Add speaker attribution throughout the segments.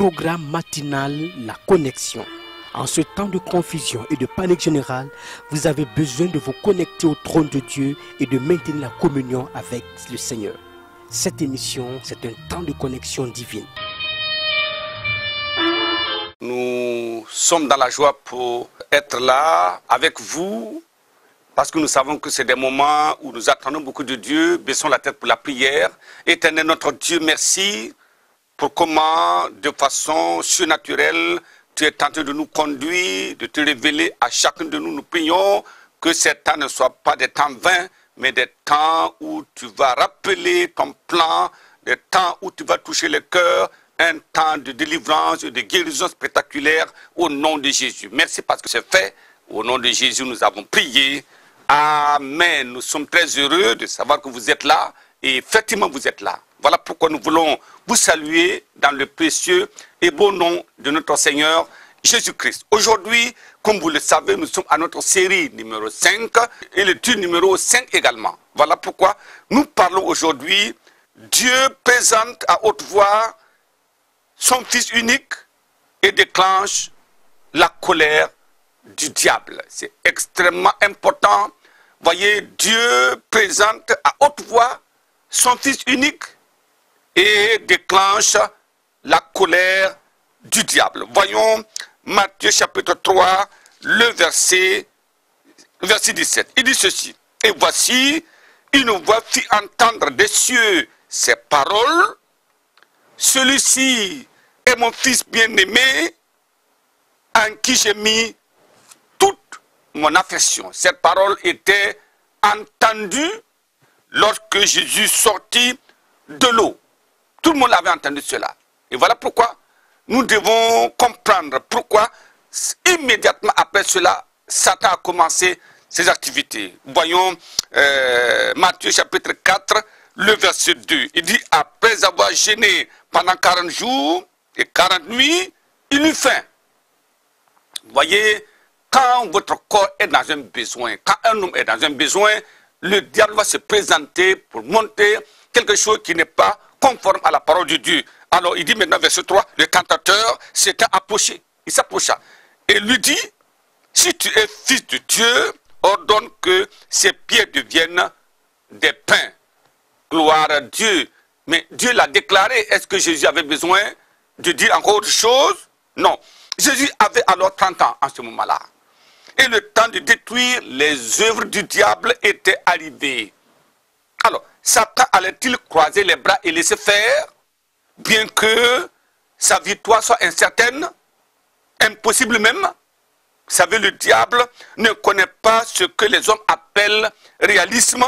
Speaker 1: programme matinal La Connexion. En ce temps de confusion et de panique générale, vous avez besoin de vous connecter au trône de Dieu et de maintenir la communion avec le Seigneur. Cette émission, c'est un temps de connexion divine.
Speaker 2: Nous sommes dans la joie pour être là avec vous, parce que nous savons que c'est des moments où nous attendons beaucoup de Dieu. Baissons la tête pour la prière. Éternel notre Dieu, merci pour comment, de façon surnaturelle, tu es tenté de nous conduire, de te révéler à chacun de nous. Nous prions que ces temps ne soient pas des temps vains, mais des temps où tu vas rappeler ton plan, des temps où tu vas toucher le cœur, un temps de délivrance et de guérison spectaculaire au nom de Jésus. Merci parce que c'est fait. Au nom de Jésus, nous avons prié. Amen. Nous sommes très heureux de savoir que vous êtes là et effectivement vous êtes là. Voilà pourquoi nous voulons vous saluer dans le précieux et beau nom de notre Seigneur Jésus-Christ. Aujourd'hui, comme vous le savez, nous sommes à notre série numéro 5 et l'étude numéro 5 également. Voilà pourquoi nous parlons aujourd'hui. Dieu présente à haute voix son Fils unique et déclenche la colère du diable. C'est extrêmement important. Voyez, Dieu présente à haute voix son Fils unique et déclenche la colère du diable. Voyons Matthieu chapitre 3, le verset 17. Il dit ceci. Et voici, une voix fit entendre des cieux ces paroles. Celui-ci est mon Fils bien-aimé, en qui j'ai mis toute mon affection. Cette parole était entendue lorsque Jésus sortit de l'eau. Tout le monde avait entendu cela. Et voilà pourquoi nous devons comprendre pourquoi immédiatement après cela, Satan a commencé ses activités. Voyons Matthieu chapitre 4, le verset 2. Il dit, après avoir gêné pendant 40 jours et 40 nuits, il eut faim. Voyez, quand votre corps est dans un besoin, quand un homme est dans un besoin, le diable va se présenter pour montrer quelque chose qui n'est pas conforme à la parole de Dieu. Alors il dit maintenant, verset 3, le tentateur s'était approché. Il s'approcha et lui dit, si tu es fils de Dieu, ordonne que ces pierres deviennent des pains. Gloire à Dieu. Mais Dieu l'a déclaré. Est-ce que Jésus avait besoin de dire encore autre chose? Non. Jésus avait alors 30 ans en ce moment-là. Et le temps de détruire les œuvres du diable était arrivé. Alors, Satan allait-il croiser les bras et laisser faire, bien que sa victoire soit incertaine, impossible même? Vous savez, le diable ne connaît pas ce que les hommes appellent réalisme.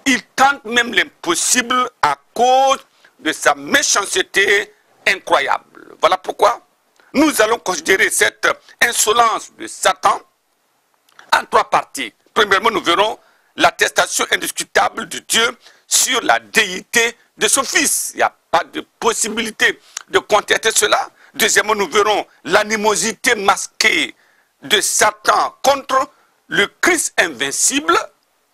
Speaker 2: Il tente même l'impossible à cause de sa méchanceté incroyable. Voilà pourquoi nous allons considérer cette insolence de Satan en 3 parties. Premièrement, nous verrons l'attestation indiscutable de Dieu sur la déité de son Fils. Il n'y a pas de possibilité de contester cela. Deuxièmement, nous verrons l'animosité masquée de Satan contre le Christ invincible.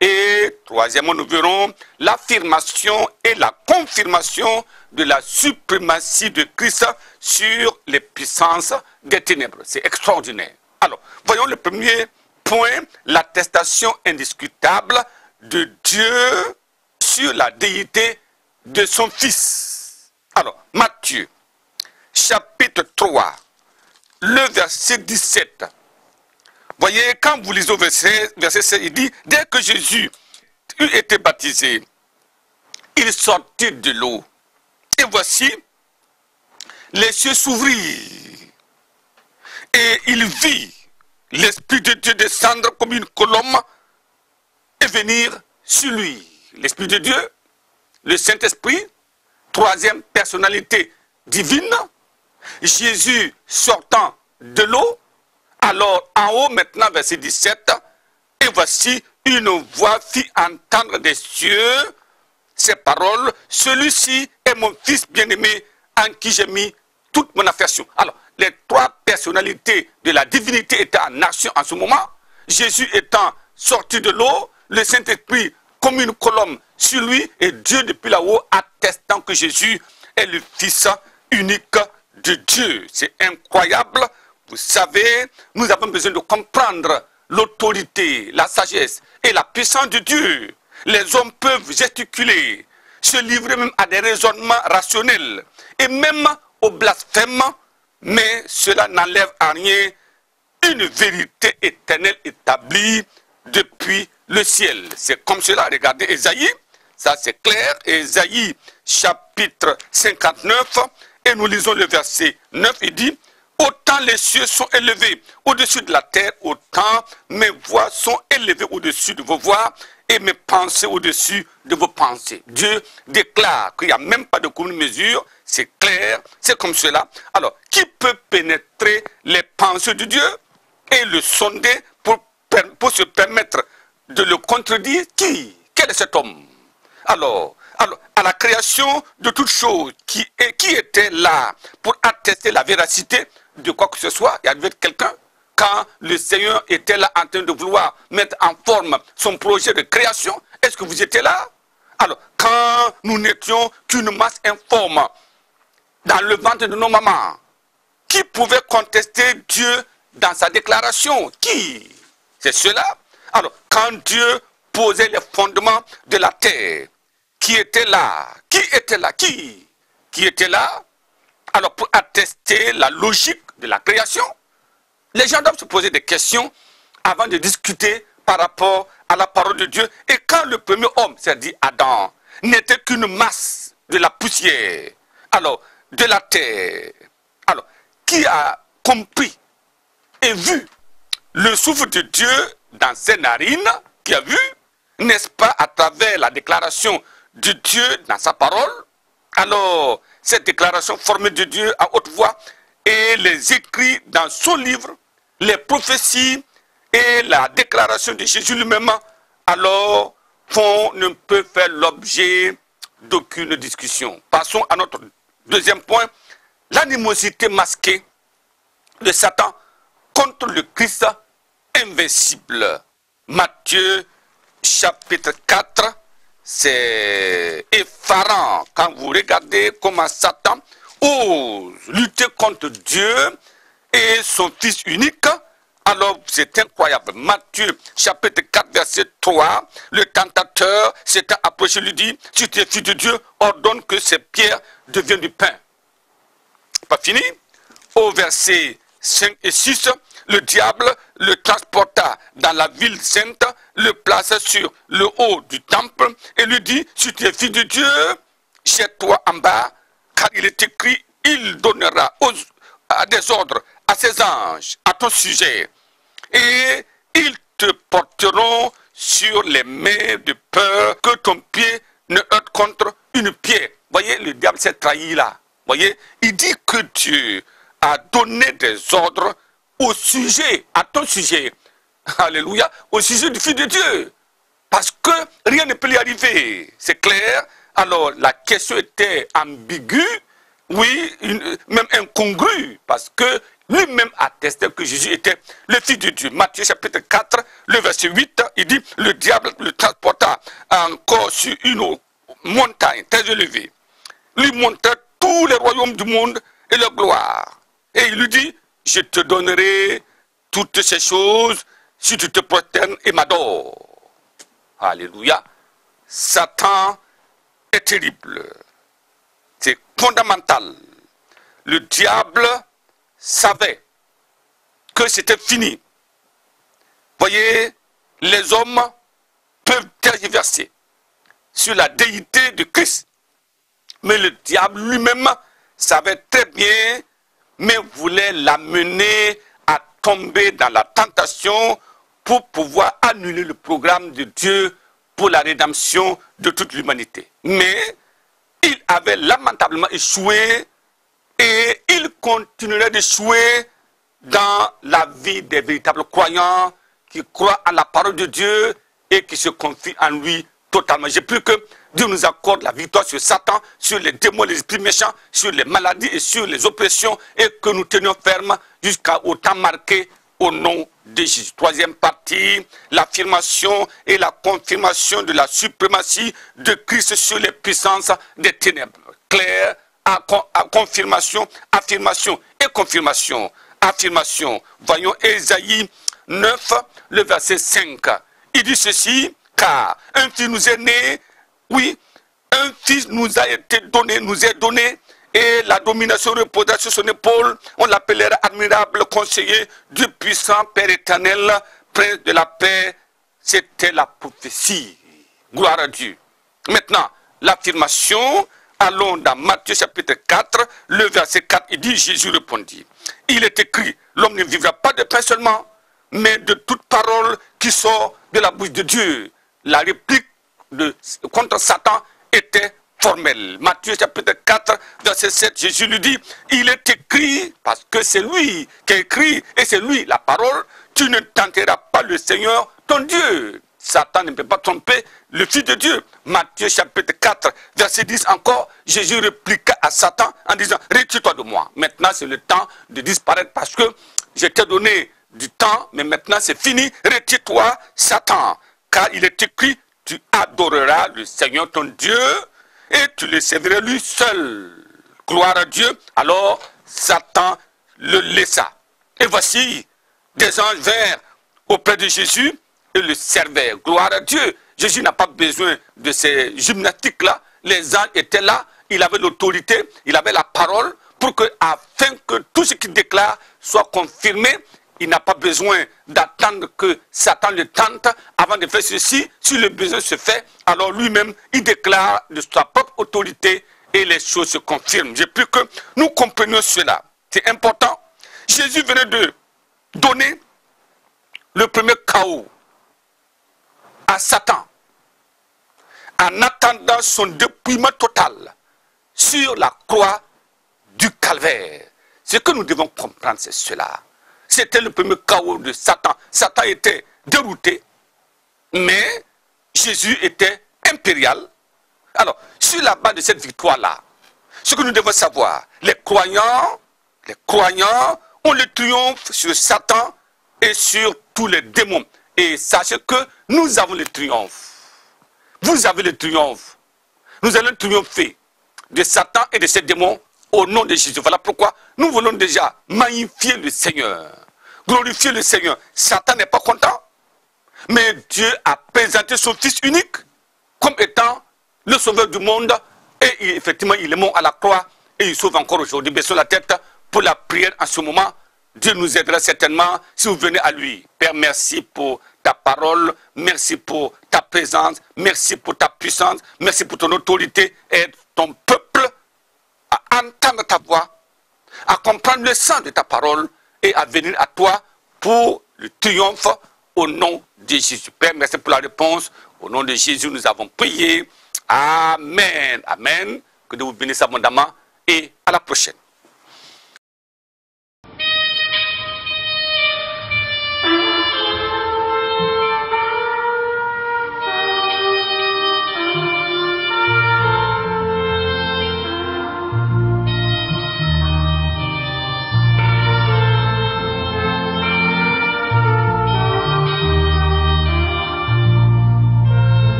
Speaker 2: Et troisièmement, nous verrons l'affirmation et la confirmation de la suprématie de Christ sur les puissances des ténèbres. C'est extraordinaire. Alors, voyons le premier point, l'attestation indiscutable de Dieu sur la déité de son Fils. Alors, Matthieu, chapitre 3, le verset 17. Voyez, quand vous lisez au verset 16, il dit, dès que Jésus eut été baptisé, il sortit de l'eau. Et voici, les cieux s'ouvrirent. Et il vit l'Esprit de Dieu descendre comme une colombe et venir sur lui. L'Esprit de Dieu, le Saint-Esprit, troisième personnalité divine, Jésus sortant de l'eau. Alors, en haut, maintenant, verset 17, et voici, une voix fit entendre des cieux ces paroles, celui-ci est mon Fils bien-aimé, en qui j'ai mis toute mon affection. Alors, les 3 personnalités de la divinité étaient en action en ce moment. Jésus étant sorti de l'eau, le Saint-Esprit comme une colombe sur lui, et Dieu depuis là-haut attestant que Jésus est le Fils unique de Dieu. C'est incroyable. Vous savez, nous avons besoin de comprendre l'autorité, la sagesse et la puissance de Dieu. Les hommes peuvent gesticuler, se livrer même à des raisonnements rationnels et même au blasphème, mais cela n'enlève en rien une vérité éternelle établie depuis le ciel. C'est comme cela, regardez Ésaïe, ça c'est clair, Ésaïe chapitre 59, et nous lisons le verset 9, il dit, autant les cieux sont élevés au-dessus de la terre, autant mes voix sont élevées au-dessus de vos voix et mes pensées au-dessus de vos pensées. Dieu déclare qu'il n'y a même pas de commune mesure, c'est clair, c'est comme cela. Alors, qui peut pénétrer les pensées de Dieu et le sonder pour se permettre de le contredire? Qui? Quel est cet homme? Alors, à la création de toutes choses, qui était là pour attester la véracité de quoi que ce soit? Il y avait quelqu'un, quand le Seigneur était là en train de vouloir mettre en forme son projet de création, est-ce que vous étiez là? Alors, quand nous n'étions qu'une masse informe dans le ventre de nos mamans, qui pouvait contester Dieu dans sa déclaration? Qui? C'est cela. Alors, quand Dieu posait les fondements de la terre, qui était là? Qui était là? Qui était là? Alors, pour attester la logique de la création, les gens doivent se poser des questions avant de discuter par rapport à la parole de Dieu. Et quand le premier homme, c'est-à-dire Adam, n'était qu'une masse de la poussière, alors, de la terre, alors, qui a compris et vu le souffle de Dieu dans ses narines, qui a vu, n'est-ce pas, à travers la déclaration de Dieu dans sa parole? Alors, cette déclaration formée de Dieu à haute voix et les écrits dans son livre, les prophéties et la déclaration de Jésus lui-même, alors, ne peut faire l'objet d'aucune discussion. Passons à notre deuxième point, l'animosité masquée de Satan contre le Christ invincible. Matthieu chapitre 4, c'est effarant quand vous regardez comment Satan ose lutter contre Dieu et son Fils unique. Alors c'est incroyable. Matthieu chapitre 4 verset 3, le tentateur s'étant approché lui dit, si tu es fils de Dieu, ordonne que ces pierres deviennent du pain. Pas fini. Au verset 5 et 6, le diable le transporta dans la ville sainte, le plaça sur le haut du temple et lui dit, si tu es fils de Dieu, jette-toi en bas, car il est écrit, il donnera à des ordres à ses anges à ton sujet, et ils te porteront sur les mains de peur que ton pied ne heurte contre une pierre. Voyez, le diable s'est trahi là. Voyez, il dit que Dieu a donné des ordres au sujet, à ton sujet, alléluia, au sujet du Fils de Dieu, parce que rien ne peut lui arriver, c'est clair. Alors la question était ambiguë, oui, même incongrue, parce que lui-même attestait que Jésus était le Fils de Dieu. Matthieu chapitre 4, le verset 8, il dit, le diable le transporta encore sur une montagne très élevée, lui montrait tous les royaumes du monde et leur gloire, et il lui dit, je te donnerai toutes ces choses si tu te prosternes et m'adores. Alléluia. Satan est terrible. C'est fondamental. Le diable savait que c'était fini. Voyez, les hommes peuvent tergiverser sur la déité de Christ. Mais le diable lui-même savait très bien, mais voulait l'amener à tomber dans la tentation pour pouvoir annuler le programme de Dieu pour la rédemption de toute l'humanité. Mais il avait lamentablement échoué et il continuerait d'échouer dans la vie des véritables croyants qui croient à la parole de Dieu et qui se confient en lui totalement. J'ai pris que Dieu nous accorde la victoire sur Satan, sur les démons, les esprits méchants, sur les maladies et sur les oppressions, et que nous tenions ferme jusqu'au temps marqué au nom de Jésus. Troisième partie, l'affirmation et la confirmation de la suprématie de Christ sur les puissances des ténèbres. Clair, à confirmation, affirmation et confirmation. Affirmation. Voyons Ésaïe 9, le verset 5. Il dit ceci, car un fils nous est né, oui, un fils nous a été donné, nous est donné, et la domination reposera sur son épaule. On l'appellera admirable conseiller du puissant Père éternel, prince de la paix. C'était la prophétie. Gloire à Dieu. Maintenant, l'affirmation, allons dans Matthieu chapitre 4, le verset 4, il dit, Jésus répondit, il est écrit, l'homme ne vivra pas de pain seulement, mais de toute parole qui sort de la bouche de Dieu. La réplique contre Satan était formelle. Matthieu chapitre 4, verset 7, Jésus lui dit, il est écrit, parce que c'est lui qui a écrit, et c'est lui la parole, tu ne tenteras pas le Seigneur, ton Dieu. Satan ne peut pas tromper le Fils de Dieu. Matthieu chapitre 4, verset 10 encore, Jésus répliqua à Satan en disant, retire-toi de moi. Maintenant c'est le temps de disparaître parce que je t'ai donné du temps, mais maintenant c'est fini. Retire-toi, Satan, car il est écrit, tu adoreras le Seigneur ton Dieu et tu le serviras lui seul. Gloire à Dieu. Alors Satan le laissa. Et voici, des anges vinrent auprès de Jésus et le servaient. Gloire à Dieu. Jésus n'a pas besoin de ces gymnastiques-là. Les anges étaient là, il avait l'autorité, il avait la parole, pour que, afin que tout ce qu'il déclare soit confirmé. Il n'a pas besoin d'attendre que Satan le tente avant de faire ceci. Si le besoin se fait, alors lui-même, il déclare de sa propre autorité et les choses se confirment. J'ai pris que nous comprenions cela. C'est important. Jésus venait de donner le premier chaos à Satan en attendant son dépouillement total sur la croix du calvaire. Ce que nous devons comprendre, c'est cela. C'était le premier chaos de Satan. Satan était dérouté, mais Jésus était impérial. Alors, sur la base de cette victoire-là, ce que nous devons savoir, les croyants ont le triomphe sur Satan et sur tous les démons. Et sachez que nous avons le triomphe. Vous avez le triomphe. Nous allons triompher de Satan et de ses démons au nom de Jésus. Voilà pourquoi nous voulons déjà magnifier le Seigneur, glorifier le Seigneur. Satan n'est pas content, mais Dieu a présenté son Fils unique comme étant le sauveur du monde. Et effectivement, il est mort à la croix et il sauve encore aujourd'hui. Baissons la tête pour la prière en ce moment. Dieu nous aidera certainement si vous venez à lui. Père, merci pour ta parole, merci pour ta présence, merci pour ta puissance, merci pour ton autorité. Aide ton peuple à entendre ta voix, à comprendre le sens de ta parole et à venir à toi pour le triomphe au nom de Jésus. Père, merci pour la réponse. Au nom de Jésus, nous avons prié. Amen. Amen. Que Dieu vous bénisse abondamment et à la prochaine.